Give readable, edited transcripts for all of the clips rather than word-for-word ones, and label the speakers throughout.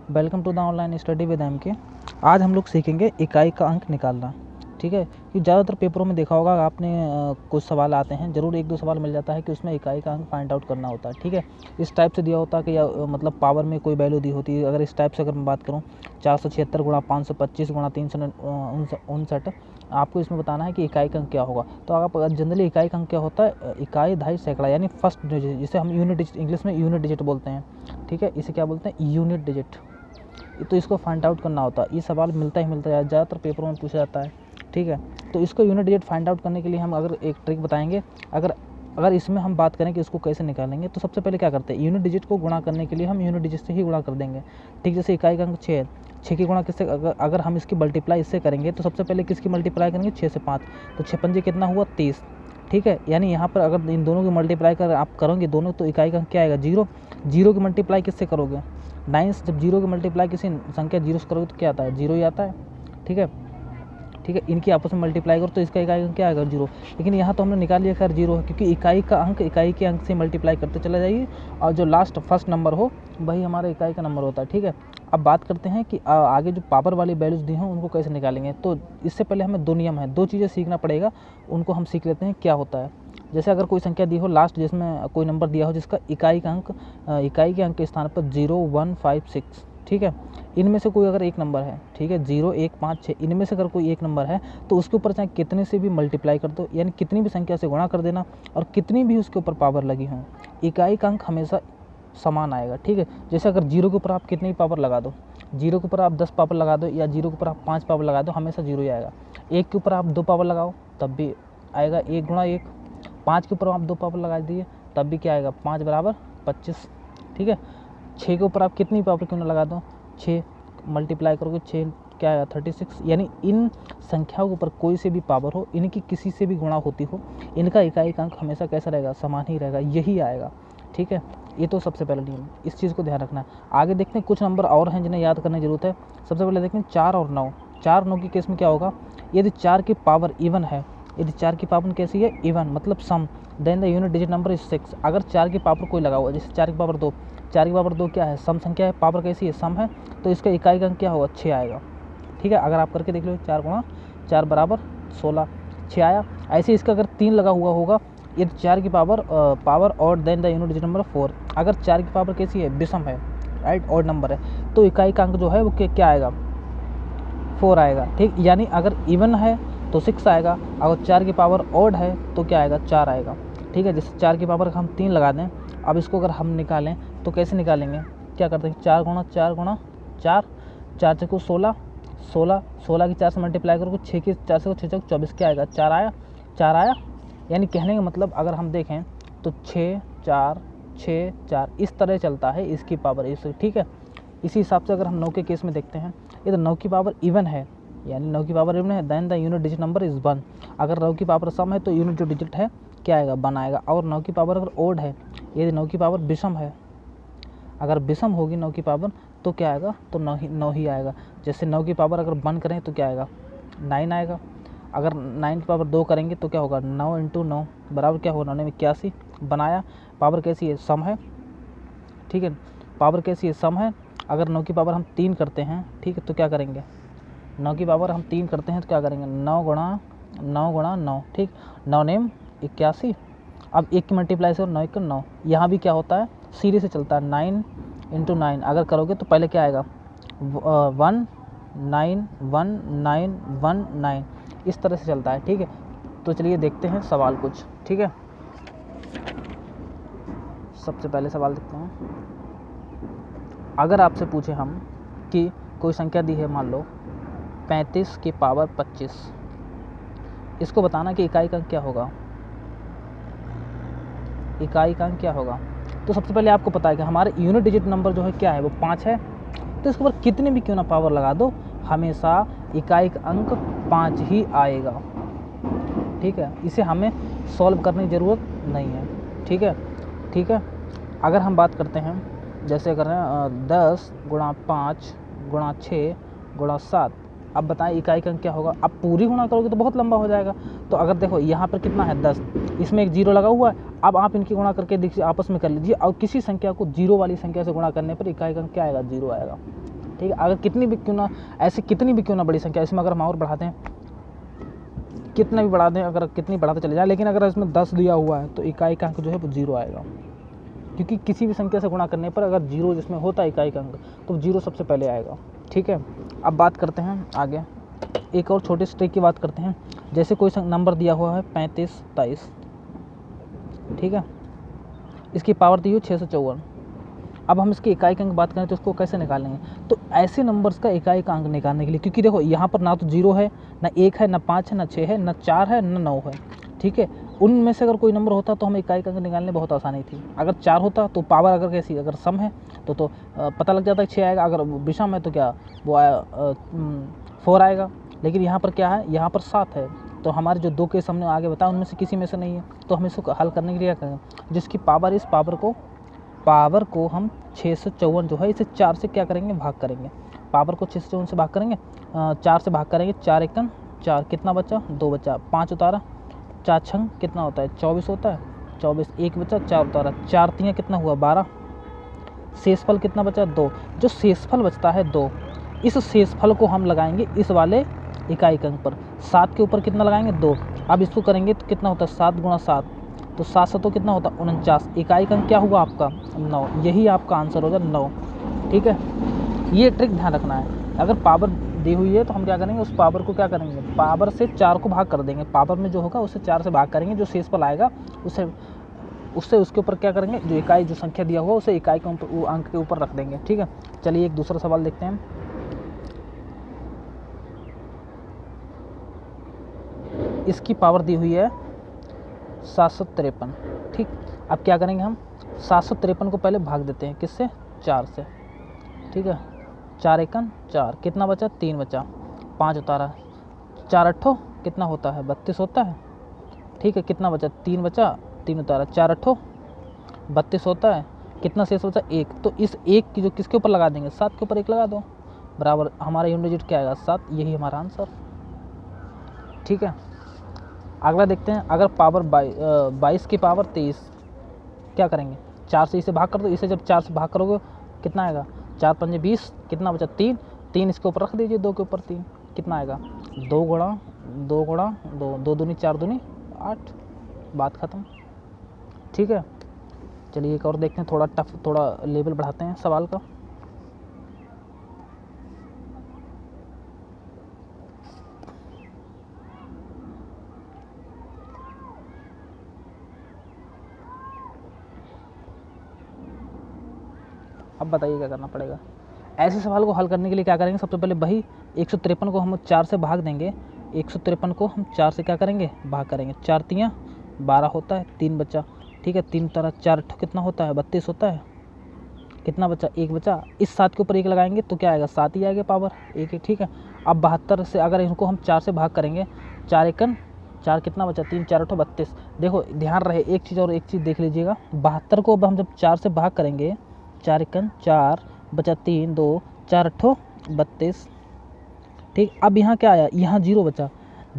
Speaker 1: Welcome to the online study with M K. आज हम लोग सीखेंगे इकाई का अंक निकालना। ठीक है, कि ज़्यादातर पेपरों में देखा होगा आपने कुछ सवाल आते हैं, ज़रूर एक दो सवाल मिल जाता है कि उसमें इकाई का अंक फाइंड आउट करना होता है। ठीक है, इस टाइप से दिया होता है कि या मतलब पावर में कोई वैल्यू दी होती है। अगर इस टाइप से अगर मैं बात करूँ 476 गुणा 525 गुणा 359, आपको इसमें बताना है कि इकाई का अंक क्या होगा। तो आप जनरली इकाई का अंक क्या होता है, इकाई दहाई सैकड़ा यानी फर्स्ट डिजिट, जिसे हम यूनिट डिजिट, इंग्लिश में यूनिट डिजिट बोलते हैं। ठीक है, इसे क्या बोलते हैं, यूनिट डिजिट। तो इसको फाइंड आउट करना होता है। ये सवाल मिलता ही मिलता है, ज़्यादातर पेपरों में पूछा जाता है। ठीक है, तो इसको यूनिट डिजिट फाइंड आउट करने के लिए हम अगर एक ट्रिक बताएंगे। अगर इसमें हम बात करें कि इसको कैसे निकालेंगे, तो सबसे पहले क्या करते हैं, यूनिट डिजिट को गुणा करने के लिए हम यूनिट डिजिट से ही गुणा कर देंगे। ठीक, जैसे इकाई का अंक 6 है, 6 की गुणा किससे, अगर हम इसकी मल्टीप्लाई इससे करेंगे तो सबसे पहले किसकी मल्टीप्लाई करेंगे, 6 से 5, तो 6 पंजे कितना हुआ, 30। ठीक है, यानी यहाँ पर अगर इन दोनों की मल्टीप्लाई कर आप करोगे दोनों, तो इकाई का अंक क्या आएगा, 0। 0 की मल्टीप्लाई किससे करोगे, 9 से। जब 0 की मल्टीप्लाई किसी संख्या 0 से करोगे तो क्या आता है, 0 ही आता है। ठीक है, ठीक है, इनकी आपस में मल्टीप्लाई करो तो इसका इकाई का क्या आएगा, 0। लेकिन यहाँ तो हमने निकाल लिया खैर 0 है, क्योंकि इकाई का अंक इकाई के अंक से मल्टीप्लाई करते चला जाइए, और जो लास्ट फर्स्ट नंबर हो वही हमारा इकाई का नंबर होता है। ठीक है, अब बात करते हैं कि आगे जो पावर वाली वैल्यूज़ दी हैं उनको कैसे निकालेंगे। तो इससे पहले हमें दो नियम है, दो चीज़ें सीखना पड़ेगा, उनको हम सीख लेते हैं क्या होता है। जैसे अगर कोई संख्या दी हो लास्ट, जिसमें कोई नंबर दिया हो जिसका इकाई का अंक इकाई के अंक के स्थान पर 0, 1, 5, 6, ठीक है, इनमें से कोई अगर एक नंबर है, ठीक है, 0, 1, 5, 6, इनमें से अगर कोई एक नंबर है तो उसके ऊपर चाहे कितने से भी मल्टीप्लाई कर दो, यानी कितनी भी संख्या से गुणा कर देना, और कितनी भी उसके ऊपर पावर लगी हो, इकाई का अंक हमेशा समान आएगा। ठीक है, जैसे अगर 0 के ऊपर आप कितनी पावर लगा दो, 0 के ऊपर आप 10 पावर लगा दो, या 0 के ऊपर आप 5 पावर लगा दो, हमेशा 0 ही आएगा। 1 के ऊपर आप 2 पावर लगाओ तब भी आएगा 1 गुणा 1। 5 के ऊपर आप 2 पावर लगा दिए तब भी क्या आएगा, 5 बराबर 25। ठीक है, 6 के ऊपर आप कितनी पावर क्यों ना लगा दो, 6 मल्टीप्लाई करोगे 6 क्या आएगा, 36। यानी इन संख्याओं के ऊपर कोई से भी पावर हो, इनकी किसी से भी गुणा होती हो, इनका इकाई का अंक हमेशा कैसा रहेगा, समान ही रहेगा, यही आएगा। ठीक है, ये तो सबसे पहला नियम, इस चीज़ को ध्यान रखना है। आगे देखते हैं कुछ नंबर और हैं जिन्हें याद करने की जरूरत है। सबसे पहले देखते हैं 4 और 9। 4 9 की केस में क्या होगा, यदि 4 की पावर इवन है, यदि 4 की पावर कैसी है, इवन मतलब सम, then the unit digit number is 6। अगर 4 की पावर कोई लगा हुआ, जैसे 4 की पावर 2, 4 की पावर 2 क्या है, सम संख्या है, पावर कैसी है, सम है, तो इसका इकाई का अंक क्या होगा, 6 आएगा। ठीक है, अगर आप करके देख लो 4 गुणा 4 बराबर 16, 6 आया। ऐसे इसका अगर 3 लगा हुआ होगा, यदि 4 की पावर और then the unit digit number 4, अगर 4 की पावर कैसी है, विषम है, राइट, ऑड नंबर है, तो इकाई का अंक जो है वो क्या आएगा, 4 आएगा। ठीक, यानी अगर इवन है तो 6 आएगा, अगर 4 की पावर ऑड है तो क्या आएगा, 4 आएगा। ठीक है, जैसे 4 की पावर हम 3 लगा दें, अब इसको अगर हम निकालें तो कैसे निकालेंगे, क्या करते हैं, 4 गुणा 4 गुणा 4, 4 से को 16, 16 की 4 से मल्टीप्लाई करोगे, 6 की 4 से 6 24, क्या आएगा, 4 आया, 4 आया। यानी कहने का मतलब अगर हम देखें तो 6 4 6 4 इस तरह चलता है इसकी पावर इस। ठीक है, इसी हिसाब से अगर हम 9 के केस में देखते हैं, ये तो 9 की पावर इवन है, यानी 9 की पावर इवन है, then the unit digit number is 1। अगर 9 की पावर सम है तो यूनिट जो डिजिट है क्या आएगा, 1 आएगा। और 9 की पावर अगर ओड है, यदि 9 की पावर विषम है, अगर विषम होगी 9 की पावर तो क्या आएगा, तो 9 ही आएगा। जैसे 9 की पावर अगर 1 करें तो क्या आएगा, 9 आएगा। अगर 9 की पावर 2 करेंगे तो क्या होगा, 9 × 9 बराबर क्या होगा, 9 में 81 बनाया। पावर कैसी है, सम है। ठीक है, पावर कैसी है, सम है। अगर 9 की पावर हम 3 करते हैं, ठीक है, तो क्या करेंगे, 9 की पावर हम 3 करते हैं तो क्या करेंगे, 9 गुणा 9। ठीक, 9 नेम 81। अब 1 की मल्टीप्लाई से 9 1 9, यहाँ भी क्या होता है, सीरीज से चलता है, 9 × 9 अगर करोगे तो पहले क्या आएगा, 1 9 1 9 1 9, इस तरह से चलता है। ठीक है, तो चलिए देखते हैं सवाल कुछ। ठीक है, सबसे पहले सवाल देखते हैं। अगर आपसे पूछे हम कि कोई संख्या दी है, मान लो 35 की पावर 25, इसको बताना कि इकाई का क्या होगा, इकाई का क्या होगा। तो सबसे पहले आपको पता है कि हमारे यूनिट डिजिट नंबर जो है क्या है, वो 5 है, तो इसके ऊपर कितने भी क्यों ना पावर लगा दो, हमेशा इकाई का अंक 5 ही आएगा। ठीक है, इसे हमें सॉल्व करने की ज़रूरत नहीं है। ठीक है, ठीक है, अगर हम बात करते हैं, जैसे अगर 10 गुणा 5 गुणा 6 गुणा 7, अब बताएं इकाई का अंक क्या होगा। अब पूरी गुणा करोगे तो बहुत लंबा हो जाएगा। तो अगर देखो यहाँ पर कितना है, 10, इसमें एक 0 लगा हुआ है। अब आप इनकी गुणा करके देखिए, आपस में कर लीजिए, और किसी संख्या को 0 वाली संख्या से गुणा करने पर इकाई का अंक क्या आएगा, 0 आएगा। ठीक है। अगर कितनी भी क्यों ना ऐसी कितनी भी क्यों ना बड़ी संख्या, इसमें अगर हम और बढ़ाते हैं, कितना भी बढ़ा दें, अगर कितनी बढ़ाते चले जाए, लेकिन अगर इसमें 10 दिया हुआ है तो इकाई का अंक जो है वो 0 आएगा, क्योंकि किसी भी संख्या से गुणा करने पर अगर 0 जिसमें होता है इकाई का अंक तो 0 सबसे पहले आएगा। ठीक है। अब बात करते हैं आगे, एक और छोटे से ट्रिक की बात करते हैं। जैसे कोई नंबर दिया हुआ है 35, 23, ठीक है, इसकी पावर दी हुई 654। अब हम इसकी इकाई का अंक बात करें तो उसको कैसे निकालेंगे, तो ऐसे नंबर्स का इकाई का अंक निकालने के लिए, क्योंकि देखो यहाँ पर ना तो 0 है, ना 1 है, ना 5 है, ना 6 है, ना 4 है, ना 9 है, ठीक है। उनमें से अगर कोई नंबर होता तो हमें इकाई का अंक निकालने बहुत आसानी थी। अगर 4 होता तो पावर अगर कैसी, अगर सम है तो पता लग जाता है 6 आएगा, अगर विषम है तो क्या वो आया 4 आएगा। लेकिन यहाँ पर क्या है, यहाँ पर 7 है, तो हमारे जो 2 केस हमने आगे बताया उनमें से किसी में से नहीं है, तो हम इसको हल करने के लिए क्या करेंगे, जिसकी पावर, इस पावर को हम 654 जो है इसे 4 से क्या करेंगे, भाग करेंगे। पावर को 654 से भाग करेंगे, 4 से भाग करेंगे, 4 एकम 4, कितना बचा, 2 बचा, 5 उतारा, 4 छंग कितना होता है, 24 होता है, 24, 1 बचा, 4 उतारा, 4 तियाँ कितना हुआ, 12, शेषफल कितना बचा, 2। जो शेषफल बचता है 2, इस शेषफल को हम लगाएंगे इस वाले इकाई के अंक पर, 7 के ऊपर कितना लगाएंगे, 2। अब इसको करेंगे तो कितना होता है, 7 गुणा 7, तो 7 7 कितना होता है, 49। इकाई का अंक क्या हुआ आपका, 9। यही आपका आंसर हो जाए 9। ठीक है, ये ट्रिक ध्यान रखना है। अगर पावर दी हुई है तो हम क्या करेंगे, उस पावर को क्या करेंगे, पावर से 4 को भाग कर देंगे, पावर में जो होगा उससे 4 से भाग करेंगे, जो शेषफल आएगा उससे उसके ऊपर क्या करेंगे, जो इकाई, जो संख्या दिया हुआ उसे इकाई के ऊपर, अंक के ऊपर रख देंगे। ठीक है, चलिए एक दूसरा सवाल देखते हैं। इसकी पावर दी हुई है 753। ठीक, अब क्या करेंगे हम, 753 को पहले भाग देते हैं, किससे, 4 से। ठीक है, 4 एकम 4, कितना बचा, 3 बचा, 5 उतारा, 4 अट्ठो कितना होता है, 32 होता है। ठीक है, कितना बचा, 3 बचा, 3 उतारा, 4 अट्ठो 32 होता है, कितना शेष बचा, 1। तो इस 1 की जो किसके ऊपर लगा देंगे, 7 के ऊपर 1 लगा दो, बराबर हमारा यूनिट डिजिट क्या आएगा, 7। यही हमारा आंसर। ठीक है, अगला देखते हैं। अगर पावर 22 की पावर 23, क्या करेंगे, 4 से इसे भाग कर दो, इसे जब 4 से भाग करोगे कितना आएगा, 4 पंजे 20, कितना बचा, 3। 3 इसके ऊपर रख दीजिए, 2 के ऊपर 3, कितना आएगा, 2 गुणा 2 गुणा 2, 2 दूनी 4 दूनी 8, बात ख़त्म। ठीक है, चलिए एक और देखते हैं, थोड़ा टफ, थोड़ा लेवल बढ़ाते हैं सवाल का। अब बताइए क्या करना पड़ेगा। ऐसे सवाल को हल करने के लिए क्या करेंगे, सबसे पहले वही 153 को हम 4 से भाग देंगे, 153 को हम 4 से क्या करेंगे, भाग करेंगे, 4 तियाँ 12 होता है, 3 बचा। ठीक है, 3 तरह 4 कितना होता है, 32 होता है, कितना बचा, 1 बचा। इस 7 के ऊपर 1 लगाएंगे तो क्या आएगा, 7 ही आएगा, पावर 1 है। ठीक है, अब 72 से अगर इनको हम 4 से भाग करेंगे, 4 एकम 4, कितना बचा, 3 4 8 32। देखो ध्यान रहे, एक चीज़ और एक चीज़ देख लीजिएगा, 72 को अब हम जब 4 से भाग करेंगे, 4 एकम 4 बचा, 3 2 4 अट्ठो 32। ठीक, अब यहाँ क्या आया, यहाँ 0 बचा।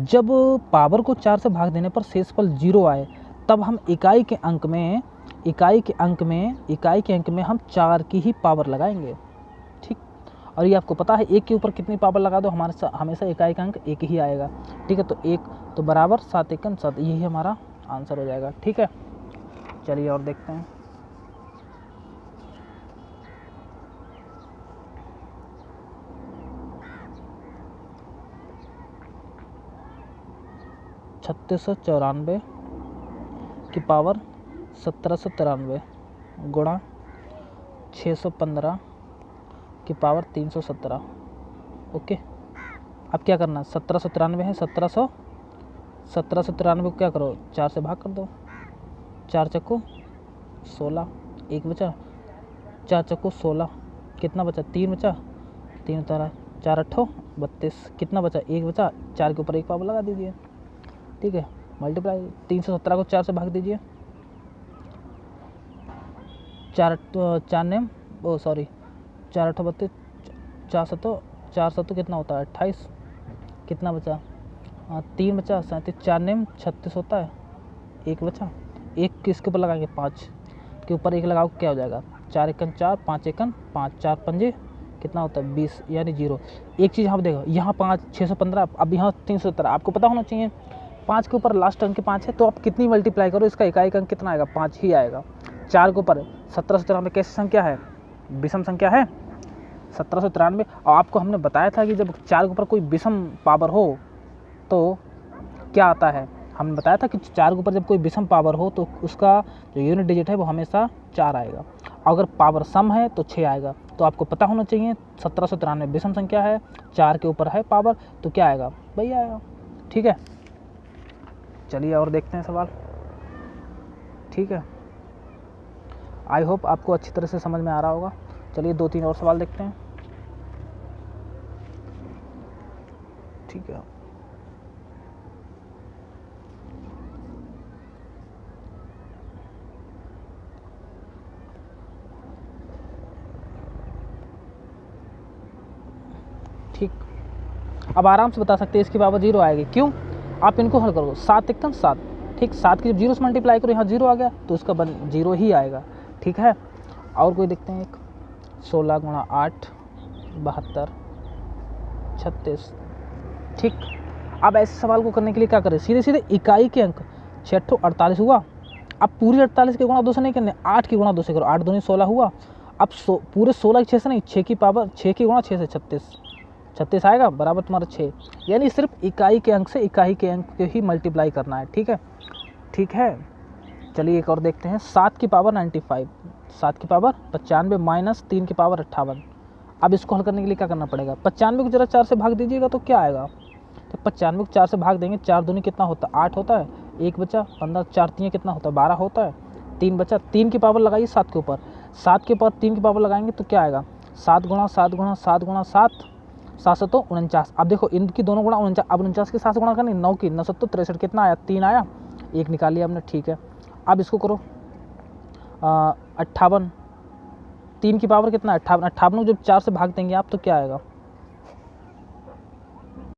Speaker 1: जब पावर को 4 से भाग देने पर शेषफल 0 आए, तब हम इकाई के अंक में हम 4 की ही पावर लगाएंगे। ठीक, और ये आपको पता है 1 के ऊपर कितनी पावर लगा दो, हमारे हमेशा इकाई का अंक 1 ही आएगा। ठीक है, तो 1 तो बराबर 7 एकम 7, यही हमारा आंसर हो जाएगा। ठीक है, चलिए और देखते हैं। (3694) की पावर 1793 गुणा 615 की पावर 317। ओके, अब क्या करना है, 1793 है, 1793 को क्या करो, 4 से भाग कर दो, 4 चक्को 16, 1 बचा, 4 चक्को 16, कितना बचा, 3 बचा, 3 उतारा, 4 अट्ठो 32, कितना बचा, 1 बचा, 4 के ऊपर 1 पावर लगा दीजिए। ठीक है, मल्टीप्लाई 317 को 4 से भाग दीजिए, 4 नेम 4 अट्ठो 32, 4 सत्तो कितना होता है, 28, कितना बचा, 3 बचा, 37, 4 नेम 36 होता है, 1 बचा, 1 किसके ऊपर लगाएंगे, 5 के ऊपर 1 लगाओ, क्या हो जाएगा, 4 एकम 4, 5 एकम 5, 4 पंजे कितना होता है 20 यानी 0। एक चीज़ यहाँ देखो, यहाँ 5 615, अब यहाँ 317। आपको पता होना चाहिए 5 के ऊपर लास्ट अंक 5 है, तो आप कितनी मल्टीप्लाई करो इसका इकाई का अंक कितना आएगा, 5 ही आएगा। 4 के ऊपर 1793 कैसी संख्या है, विषम संख्या है 1793। और आपको हमने बताया था कि जब 4 के ऊपर कोई विषम पावर हो तो क्या आता है, हमने बताया था कि 4 के ऊपर जब कोई विषम पावर हो तो उसका जो यूनिट डिजिट है वो हमेशा 4 आएगा। अगर पावर सम है तो 6 आएगा। तो आपको पता होना चाहिए 1793 विषम संख्या है, 4 के ऊपर है पावर, तो क्या आएगा वही आएगा। ठीक है, चलिए और देखते हैं सवाल। ठीक है, आई होप आपको अच्छी तरह से समझ में आ रहा होगा। चलिए 2-3 और सवाल देखते हैं। ठीक है, ठीक, अब आराम से बता सकते हैं इसकी पावर 0 आएगी। क्यों, आप इनको हल करो, 7 एकदम 7, ठीक, 7 की जब 0 से मल्टीप्लाई करो यहाँ 0 आ गया तो उसका 0 ही आएगा। ठीक है, और कोई देखते हैं, एक 16 गुणा 8 72 36। ठीक, अब ऐसे सवाल को करने के लिए क्या करें, सीधे सीधे इकाई के अंक 6 48 हुआ। अब पूरी 48 के गुणा 2 से नहीं करने, 8 की गुणा 2 से करो, 8 दूनी 16 हुआ। अब पूरे 16 की 6 से नहीं, 6 की पावर 6 की गुणा 6 से 36 आएगा बराबर तुम्हारा 6। यानी सिर्फ इकाई के अंक से इकाई के अंक के ही मल्टीप्लाई करना है। ठीक है, ठीक है, चलिए एक और देखते हैं। 7 की पावर 95, 7 की पावर 95 माइनस 3 की पावर 58। अब इसको हल करने के लिए क्या करना पड़ेगा, 95 को जरा 4 से भाग दीजिएगा तो क्या आएगा, तो 95 को 4 से भाग देंगे, 4 दूनी कितना होता है 8 होता है, 1 बचा 15, 4 3 कितना होता है 12 होता है, 3 बचा, 3 की पावर लगाइए 7 के ऊपर, 7 के ऊपर 3 की पावर लगाएंगे तो क्या आएगा 7 गुणा 7 गुणा 7 गुणा 7, 7 तो 49। अब देखो इनकी दोनों गुणा 49, अब 49 के 7 से गुणा करनी, 9 की 9 तो 63, कितना आया 3 आया, 1 निकाल लिया हमने। ठीक है, अब इसको करो 58, 3 की पावर कितना है 58, 58 को जब 4 से भाग देंगे आप तो क्या आएगा